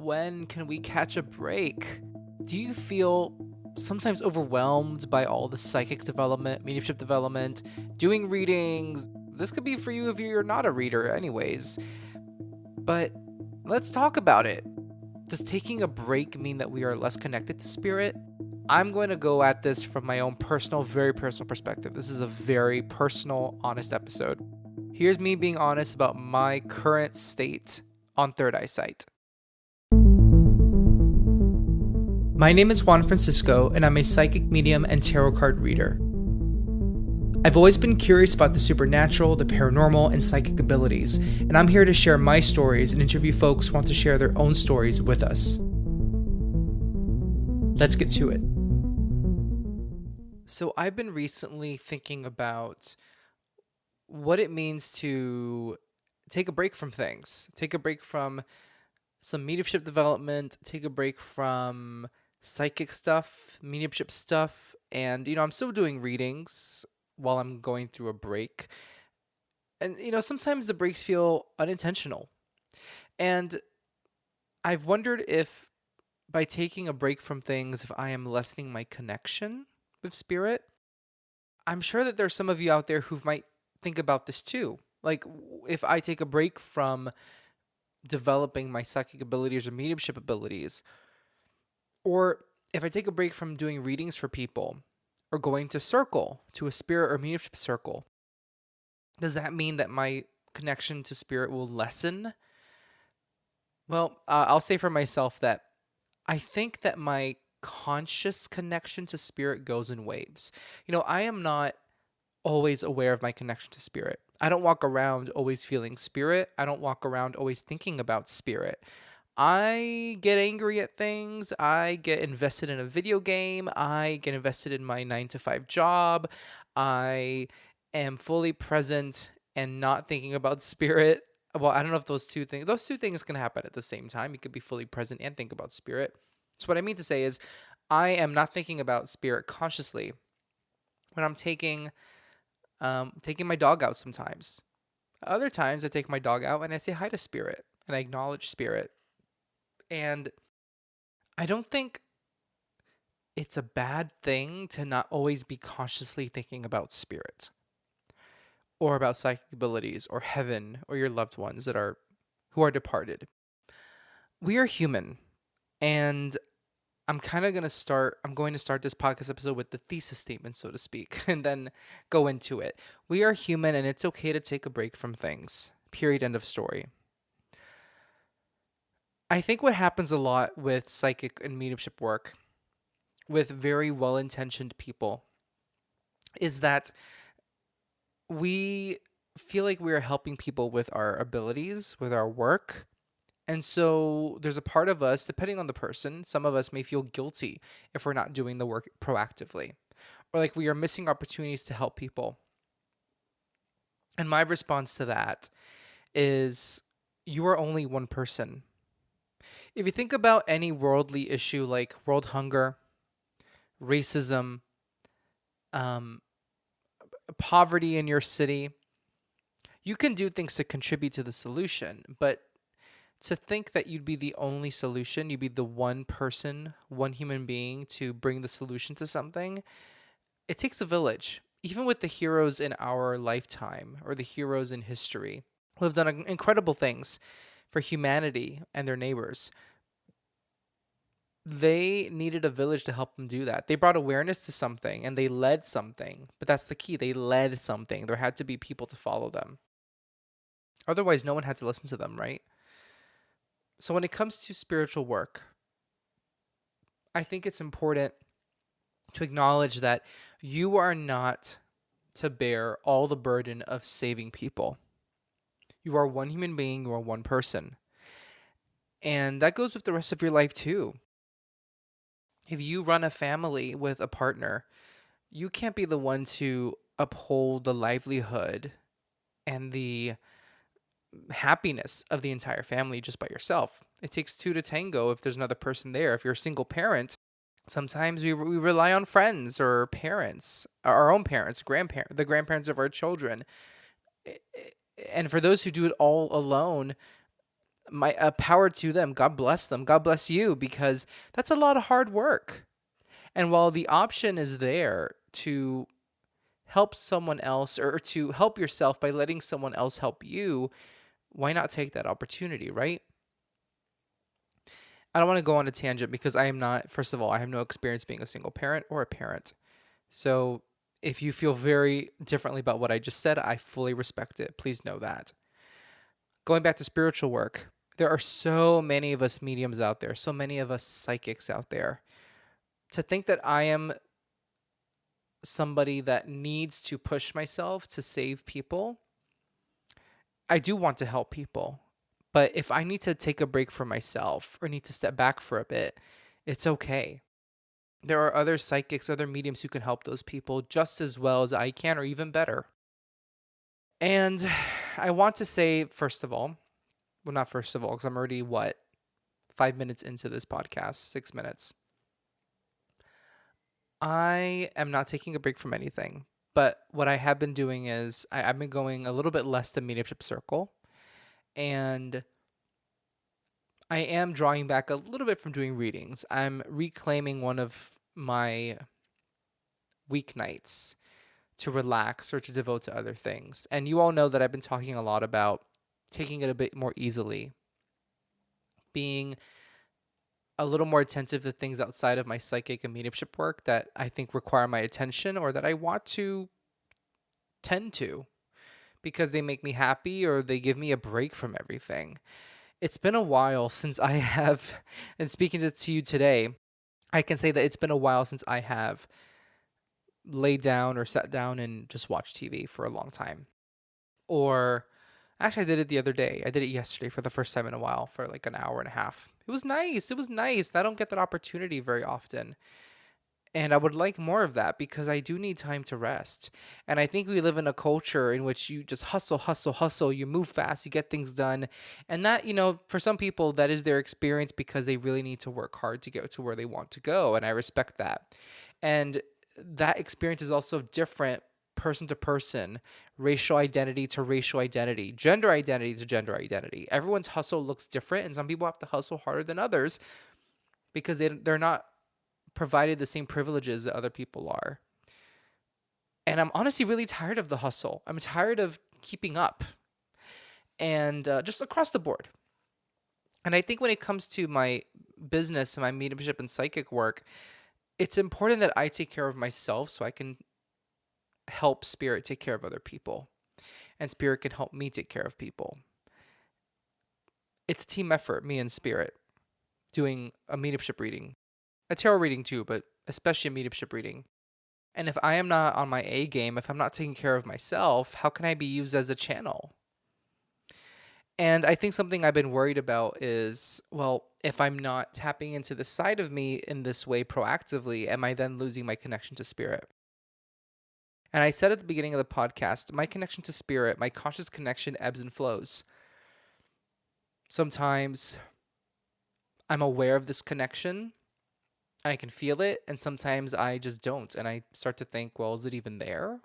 when can we catch a break? Do you feel sometimes overwhelmed by all the psychic development, mediumship development, doing readings? This could be for you if you're not a reader, anyways. But let's talk about it. Does taking a break mean that we are less connected to spirit? I'm going to go at this from my own personal, very personal perspective. This is a very personal, honest episode. Here's me being honest about my current state on third eyesight. My name is Juan Francisco, and I'm a psychic medium and tarot card reader. I've always been curious about the supernatural, the paranormal, and psychic abilities, and I'm here to share my stories and interview folks who want to share their own stories with us. Let's get to it. So I've been recently thinking about what it means to take a break from things, take a break from some mediumship development, take a break from psychic stuff, mediumship stuff, and, I'm still doing readings while I'm going through a break. And, sometimes the breaks feel unintentional. And I've wondered if by taking a break from things, if I am lessening my connection with spirit. I'm sure that there's some of you out there who might think about this too. Like, if I take a break from developing my psychic abilities or mediumship abilities, or if I take a break from doing readings for people or going to a spirit or mediumship circle, does that mean that my connection to spirit will lessen? Well, I'll say for myself that I think that my conscious connection to spirit goes in waves. I am not always aware of my connection to spirit. I don't walk around always feeling spirit. I don't walk around always thinking about spirit. I get angry at things. I get invested in a video game. I get invested in my 9-to-5 job. I am fully present and not thinking about spirit. Well, I don't know if those two things can happen at the same time. You could be fully present and think about spirit. So what I mean to say is I am not thinking about spirit consciously when I'm taking my dog out sometimes. Other times I take my dog out and I say hi to spirit and I acknowledge spirit. And I don't think it's a bad thing to not always be consciously thinking about spirit or about psychic abilities or heaven or your loved ones who are departed. We are human, and I'm going to start this podcast episode with the thesis statement, so to speak, and then go into it. We are human, and it's okay to take a break from things. Period. End of story. I think what happens a lot with psychic and mediumship work with very well-intentioned people is that we feel like we are helping people with our abilities, with our work. And so there's a part of us, depending on the person, some of us may feel guilty if we're not doing the work proactively, or like we are missing opportunities to help people. And my response to that is you are only one person. If you think about any worldly issue like world hunger, racism, poverty in your city, you can do things to contribute to the solution, but to think that you'd be the only solution, you'd be the one person, one human being to bring the solution to something, it takes a village. Even with the heroes in our lifetime or the heroes in history who have done incredible things for humanity and their neighbors, they needed a village to help them do that. They brought awareness to something and they led something, but that's the key. They led something. There had to be people to follow them. Otherwise, no one had to listen to them, right? So when it comes to spiritual work, I think it's important to acknowledge that you are not to bear all the burden of saving people. You are one human being, you are one person. And that goes with the rest of your life too. If you run a family with a partner, you can't be the one to uphold the livelihood and the happiness of the entire family just by yourself. It takes two to tango if there's another person there. If you're a single parent, sometimes we rely on friends or parents, our own parents, the grandparents of our children. And for those who do it all alone, My power to them. God bless them. God bless you, because that's a lot of hard work. And while the option is there to help someone else, or to help yourself by letting someone else help you, why not take that opportunity, right? I don't want to go on a tangent because I am not, first of all, I have no experience being a single parent or a parent. So if you feel very differently about what I just said, I fully respect it. Please know that. Going back to spiritual work, there are so many of us mediums out there, so many of us psychics out there. To think that I am somebody that needs to push myself to save people, I do want to help people. But if I need to take a break for myself or need to step back for a bit, it's okay. There are other psychics, other mediums who can help those people just as well as I can, or even better. And I want to say, first of all, well, not first of all, because I'm already, 5 minutes into this podcast, 6 minutes. I am not taking a break from anything. But what I have been doing is I've been going a little bit less to mediumship circle. And I am drawing back a little bit from doing readings. I'm reclaiming one of my weeknights to relax or to devote to other things. And you all know that I've been talking a lot about taking it a bit more easily, being a little more attentive to things outside of my psychic and mediumship work that I think require my attention or that I want to tend to because they make me happy or they give me a break from everything. It's been a while since I have, and speaking to you today, I can say that it's been a while since I have laid down or sat down and just watched TV for a long time. Or actually, I did it the other day. I did it yesterday for the first time in a while for like an hour and a half. It was nice. It was nice. I don't get that opportunity very often. And I would like more of that because I do need time to rest. And I think we live in a culture in which you just hustle, hustle, hustle. You move fast, you get things done. And that, for some people, that is their experience because they really need to work hard to get to where they want to go. And I respect that. And that experience is also different person to person, racial identity to racial identity, gender identity to gender identity. Everyone's hustle looks different. And some people have to hustle harder than others because they're not provided the same privileges that other people are. And I'm honestly really tired of the hustle. I'm tired of keeping up and just across the board. And I think when it comes to my business and my mediumship and psychic work, it's important that I take care of myself so I can help spirit take care of other people. And spirit can help me take care of people. It's a team effort, me and spirit, doing a mediumship reading. A tarot reading too, but especially a mediumship reading. And if I am not on my A game, if I'm not taking care of myself, how can I be used as a channel? And I think something I've been worried about is, well, if I'm not tapping into the side of me in this way proactively, am I then losing my connection to spirit? And I said at the beginning of the podcast, my connection to spirit, my conscious connection ebbs and flows. Sometimes I'm aware of this connection, I can feel it, and sometimes I just don't. And I start to think, well, is it even there?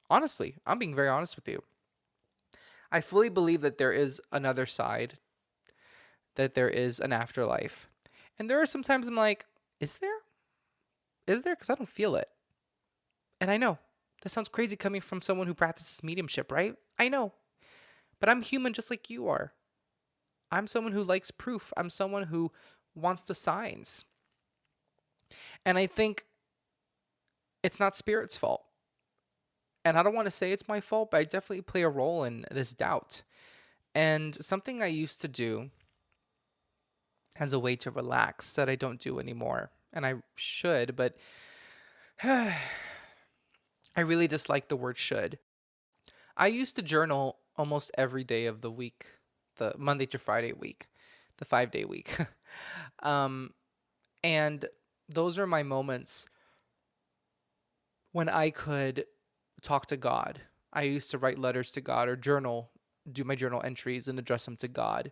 Honestly, I'm being very honest with you. I fully believe that there is another side, that there is an afterlife. And there are sometimes I'm like, is there? Is there? Because I don't feel it. And I know that sounds crazy coming from someone who practices mediumship, right? I know. But I'm human just like you are. I'm someone who likes proof. I'm someone who wants the signs. And I think it's not spirit's fault. And I don't want to say it's my fault, but I definitely play a role in this doubt. And something I used to do as a way to relax that I don't do anymore. And I should, but I really dislike the word should. I used to journal almost every day of the week, the Monday to Friday week, the 5-day week. And those are my moments when I could talk to God. I used to write letters to God or journal, do my journal entries and address them to God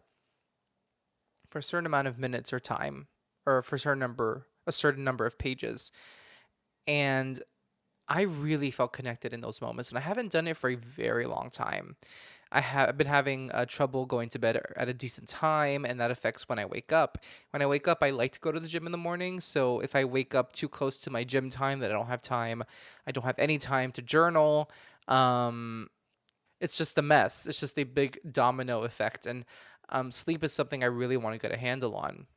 for a certain amount of minutes or time, or for a certain number of pages. And I really felt connected in those moments, and I haven't done it for a very long time. I've been having trouble going to bed at a decent time, and that affects when I wake up. When I wake up, I like to go to the gym in the morning. So if I wake up too close to my gym time, that I don't have time, I don't have any time to journal. Um, it's just a mess. It's just a big domino effect, and sleep is something I really want to get a handle on.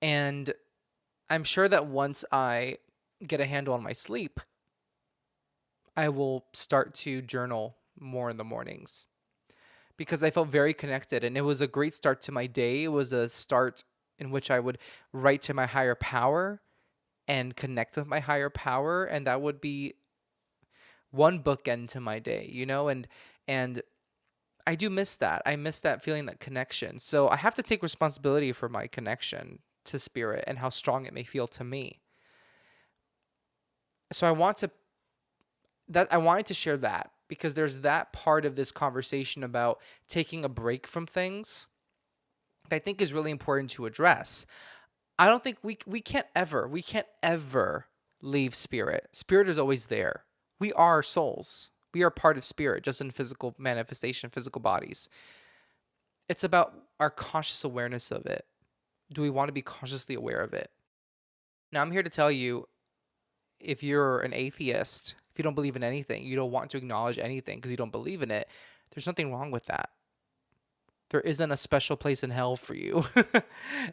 And I'm sure that once I get a handle on my sleep, I will start to journal more in the mornings because I felt very connected, and it was a great start to my day. It was a start in which I would write to my higher power and connect with my higher power, and that would be one bookend to my day, and I do miss that. I miss that feeling, that connection. So I have to take responsibility for my connection to spirit and how strong it may feel to me. So I wanted to share that because there's that part of this conversation about taking a break from things that I think is really important to address. I don't think we can't ever leave spirit. Spirit is always there. We are souls. We are part of spirit, just in physical manifestation, physical bodies. It's about our conscious awareness of it. Do we want to be consciously aware of it? Now, I'm here to tell you, if you're an atheist, if you don't believe in anything, you don't want to acknowledge anything because you don't believe in it, there's nothing wrong with that. There isn't a special place in hell for you.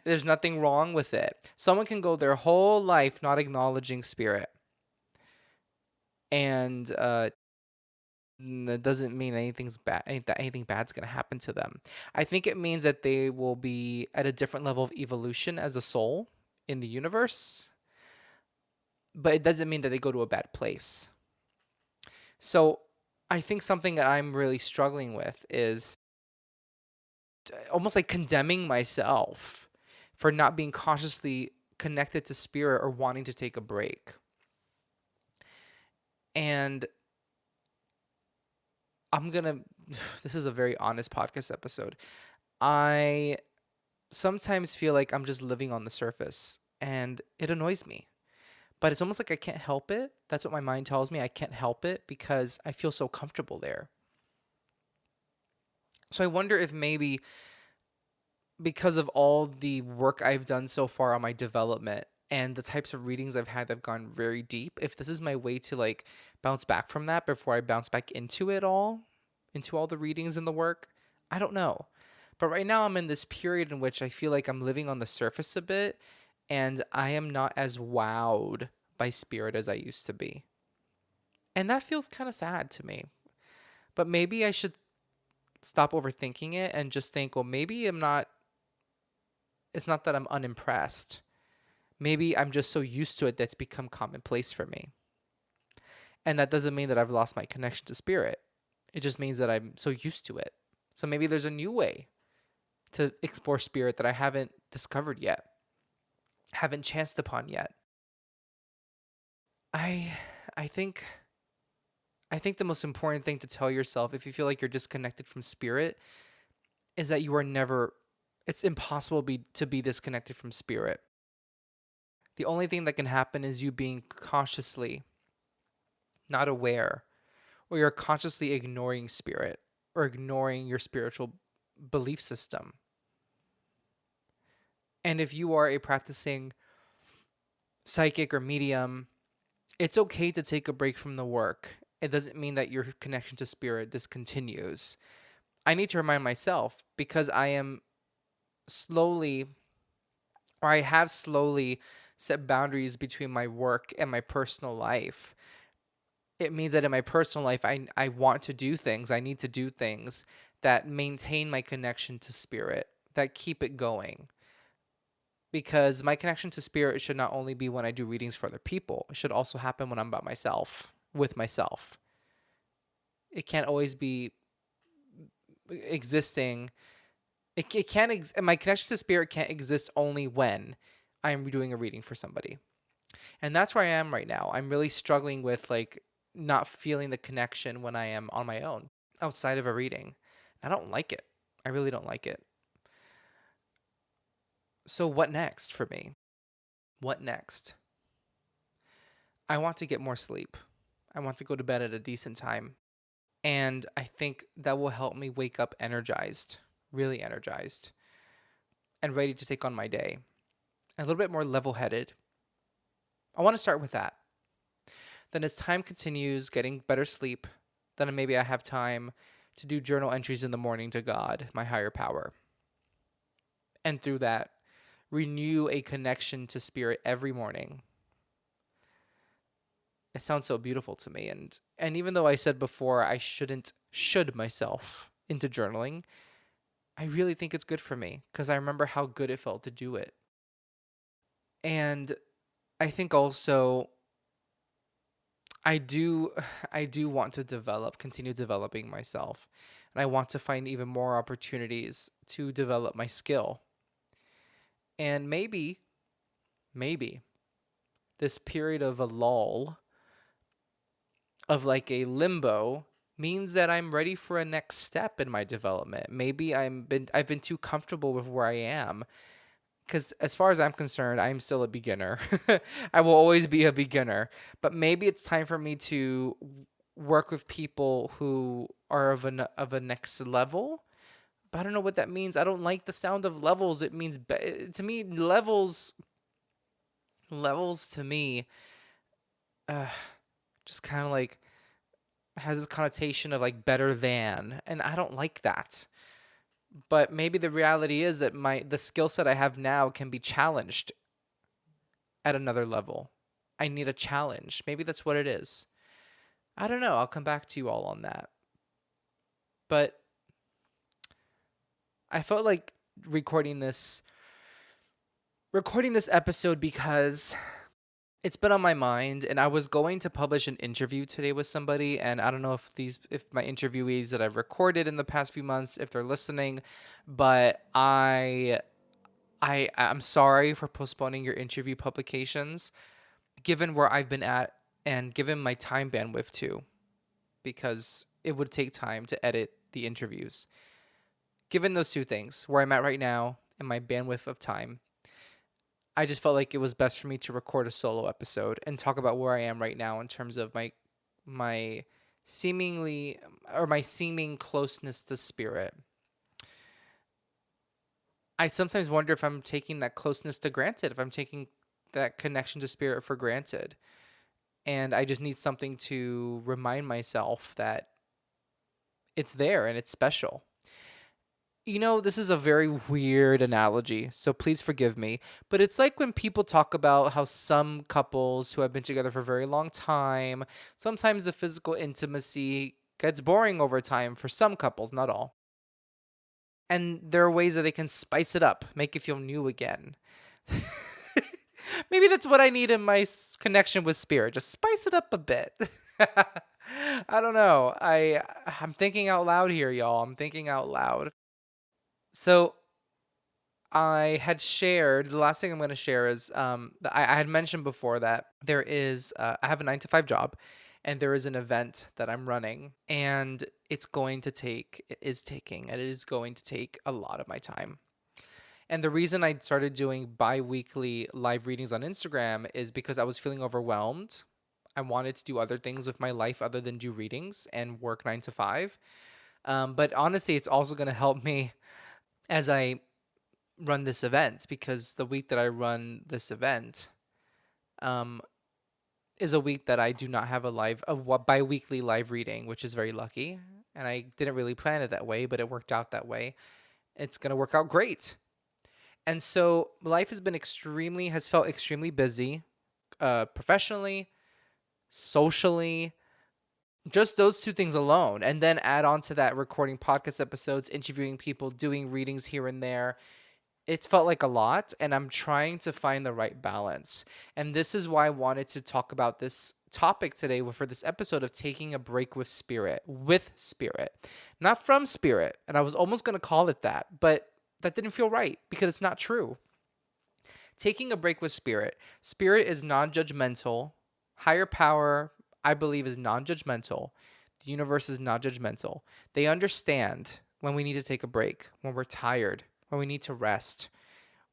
There's nothing wrong with it. Someone can go their whole life not acknowledging spirit, and that doesn't mean anything's bad. Anything bad's gonna happen to them. I think it means that they will be at a different level of evolution as a soul in the universe, but it doesn't mean that they go to a bad place. So I think something that I'm really struggling with is almost like condemning myself for not being consciously connected to spirit or wanting to take a break. And I'm going to, this is a very honest podcast episode. I sometimes feel like I'm just living on the surface and it annoys me. But it's almost like I can't help it. That's what my mind tells me. I can't help it because I feel so comfortable there. So I wonder if maybe because of all the work I've done so far on my development and the types of readings I've had that have gone very deep, if this is my way to like bounce back from that before I bounce back into it all, into all the readings and the work, I don't know. But right now I'm in this period in which I feel like I'm living on the surface a bit and I am not as wowed by spirit as I used to be. And that feels kind of sad to me. But maybe I should stop overthinking it and just think, well, maybe it's not that I'm unimpressed. Maybe I'm just so used to it that's become commonplace for me. And that doesn't mean that I've lost my connection to spirit. It just means that I'm so used to it. So maybe there's a new way to explore spirit that I haven't discovered yet, haven't chanced upon yet. I I think I think the most important thing to tell yourself if you feel like you're disconnected from spirit is that you are never it's impossible to be disconnected from spirit. The only thing that can happen is you being consciously not aware, or you're consciously ignoring spirit or ignoring your spiritual belief system. And if you are a practicing psychic or medium, it's okay to take a break from the work. It doesn't mean that your connection to spirit discontinues. I need to remind myself because I am slowly, or I have slowly set boundaries between my work and my personal life. It means that in my personal life, I want to do things, I need to do things that maintain my connection to spirit, that keep it going. Because my connection to spirit should not only be when I do readings for other people, it should also happen when I'm by myself, with myself. It can't always be existing. It can't, my connection to spirit can't exist only when I'm doing a reading for somebody. And that's where I am right now. I'm really struggling with like not feeling the connection when I am on my own outside of a reading. I don't like it. I really don't like it. So what next for me? What next? I want to get more sleep. I want to go to bed at a decent time. And I think that will help me wake up energized, really energized, and ready to take on my day. A little bit more level headed. I want to start with that. Then, as time continues, getting better sleep, then maybe I have time to do journal entries in the morning to God, my higher power. And through that, renew a connection to spirit every morning. It sounds so beautiful to me. And even though I said before I shouldn't should myself into journaling, I really think it's good for me because I remember how good it felt to do it. And I think also I do I do want to continue developing myself. And I want to find even more opportunities to develop my skill. And maybe this period of a lull, of like a limbo, means that I'm ready for a next step in my development. Maybe I've been too comfortable with where I am, because as far as I'm concerned, I'm still a beginner. I will always be a beginner, but maybe it's time for me to work with people who are of a next level. But I don't know what that means. I don't like the sound of levels. It means to me levels to me uh, just kind of like has this connotation of like better than, and I don't like that. But maybe the reality is that the skill set I have now can be challenged at another level. I need a challenge. Maybe that's what it is. I don't know. I'll come back to you all on that. But I felt like recording this episode because it's been on my mind, and I was going to publish an interview today with somebody, and I don't know if my interviewees that I've recorded in the past few months, if they're listening, but I'm sorry for postponing your interview publications, given where I've been at and given my time bandwidth too, because it would take time to edit the interviews. Given those two things, where I'm at right now and my bandwidth of time, I just felt like it was best for me to record a solo episode and talk about where I am right now in terms of my seemingly or my seeming closeness to spirit. I sometimes wonder if I'm taking that closeness to granted, if I'm taking that connection to spirit for granted. And I just need something to remind myself that it's there and it's special. This is a very weird analogy, so please forgive me. But it's like when people talk about how some couples who have been together for a very long time, sometimes the physical intimacy gets boring over time for some couples, not all. And there are ways that they can spice it up, make it feel new again. Maybe that's what I need in my connection with spirit. Just spice it up a bit. I don't know. I'm thinking out loud here, y'all. I'm thinking out loud. So I had shared the last thing I'm going to share is I had mentioned before that there is I have a 9 to 5 job, and there is an event that I'm running, and it is going to take a lot of my time. And the reason I started doing bi-weekly live readings on Instagram is because I was feeling overwhelmed. I wanted to do other things with my life other than do readings and work 9 to 5. But honestly, it's also going to help me as I run this event, because the week that I run this event um, is a week that I do not have a bi-weekly live reading, which is very lucky. And I didn't really plan it that way, but it worked out that way. It's going to work out great. And so life has felt extremely busy, professionally, socially, just those two things alone. And then add on to that recording podcast episodes, interviewing people, doing readings here and there. It's felt like a lot, and I'm trying to find the right balance. And this is why I wanted to talk about this topic today for this episode of taking a break with spirit, not from spirit. And I was almost going to call it that, but that didn't feel right because it's not true. Taking a break with spirit. Spirit is non-judgmental. Higher power, I believe, is non-judgmental. The universe is not judgmental. They understand when we need to take a break, when we're tired, when we need to rest.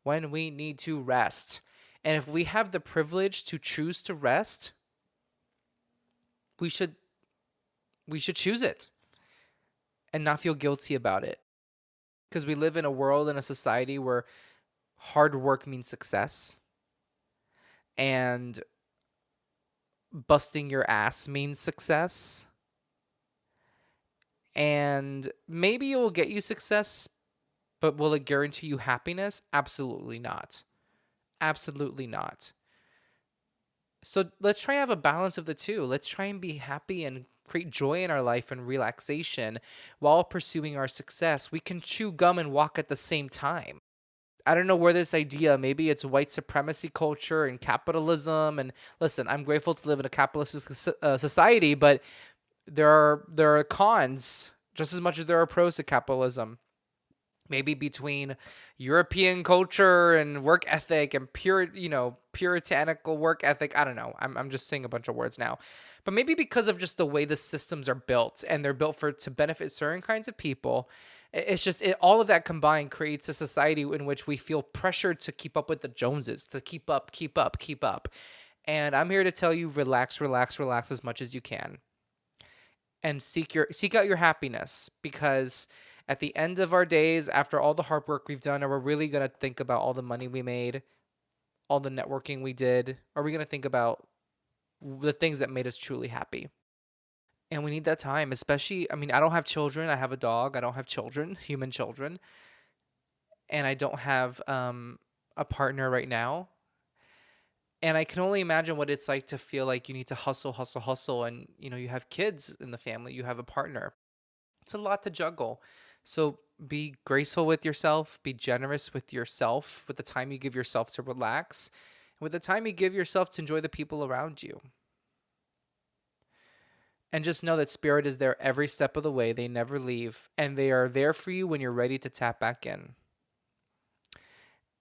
When we need to rest. And if we have the privilege to choose to rest, we should choose it. and not feel guilty about it. Because we live in a world and a society where hard work means success and busting your ass means success. And maybe it will get you success, but will it guarantee you happiness? Absolutely not. Absolutely not. So let's try and have a balance of the two. Let's try and be happy and create joy in our life and relaxation while pursuing our success. We can chew gum and walk at the same time. I don't know where this idea, maybe it's white supremacy culture and capitalism. And listen, I'm grateful to live in a capitalist society, but there are cons just as much as there are pros to capitalism. Maybe between European culture and work ethic and puritanical work ethic. I don't know. I'm just saying a bunch of words now. But maybe because of just the way the systems are built, and they're built to benefit certain kinds of people, it's just all of that combined creates a society in which we feel pressured to keep up with the Joneses, to keep up, keep up, keep up. And I'm here to tell you, relax, relax, relax as much as you can. And seek out your happiness, because at the end of our days, after all the hard work we've done, are we really going to think about all the money we made, all the networking we did? Are we going to think about the things that made us truly happy? And we need that time, especially, I mean, I don't have children. I have a dog. I don't have children, human children. And I don't have a partner right now. And I can only imagine what it's like to feel like you need to hustle, hustle, hustle. And, you have kids in the family, you have a partner. It's a lot to juggle. So be graceful with yourself, be generous with yourself, with the time you give yourself to relax, and with the time you give yourself to enjoy the people around you. And just know that spirit is there every step of the way. They never leave, and they are there for you when you're ready to tap back in.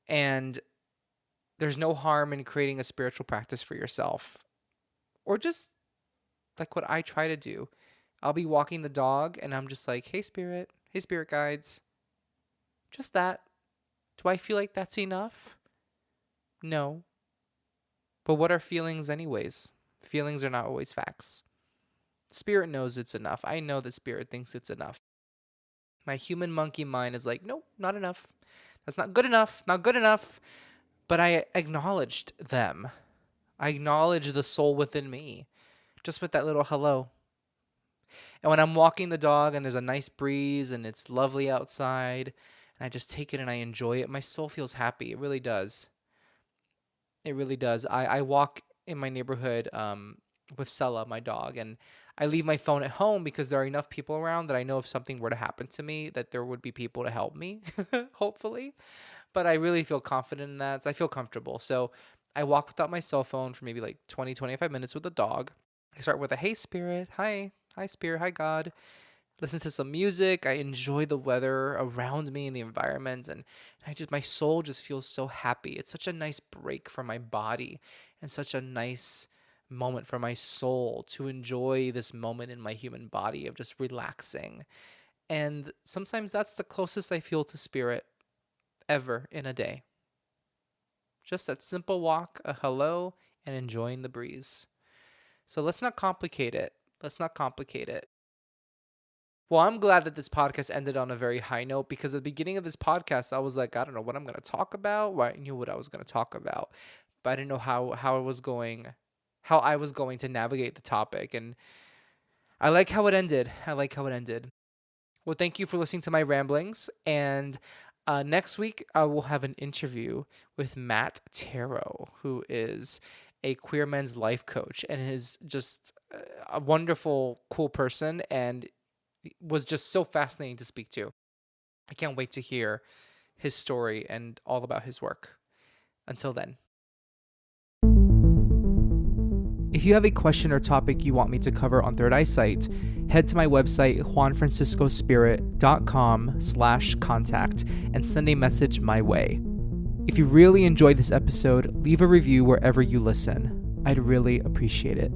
And there's no harm in creating a spiritual practice for yourself, or just like what I try to do. I'll be walking the dog and I'm just like, hey, spirit guides. Just that. Do I feel like that's enough? No. But what are feelings anyways? Feelings are not always facts. Spirit knows it's enough. I know that spirit thinks it's enough. My human monkey mind is like, nope, not enough. That's not good enough. Not good enough. But I acknowledged them. I acknowledged the soul within me. Just with that little hello. And when I'm walking the dog and there's a nice breeze and it's lovely outside, and I just take it and I enjoy it, my soul feels happy. It really does. It really does. I walk in my neighborhood with Sella, my dog, and I leave my phone at home because there are enough people around that I know if something were to happen to me, that there would be people to help me, hopefully. But I really feel confident in that. So I feel comfortable. So I walk without my cell phone for maybe like 20, 25 minutes with the dog. I start with a, hey, spirit. Hi, spirit. Hi, God. Listen to some music. I enjoy the weather around me and the environment. And my soul just feels so happy. It's such a nice break for my body and such a nice moment for my soul to enjoy this moment in my human body of just relaxing. And sometimes that's the closest I feel to spirit ever in a day. Just that simple walk, a hello, and enjoying the breeze. So let's not complicate it. Well, I'm glad that this podcast ended on a very high note, because at the beginning of this podcast, I was like, I don't know what I'm going to talk about. Well, I knew what I was going to talk about, but I didn't know how I was going to navigate the topic. And I like how it ended. Well, thank you for listening to my ramblings. And next week, I will have an interview with Matt Tarot, who is a queer men's life coach and is just a wonderful, cool person, and was just so fascinating to speak to. I can't wait to hear his story and all about his work. Until then. If you have a question or topic you want me to cover on Third Eyesight, head to my website, juanfranciscospirit.com/contact, and send a message my way. If you really enjoyed this episode, leave a review wherever you listen. I'd really appreciate it.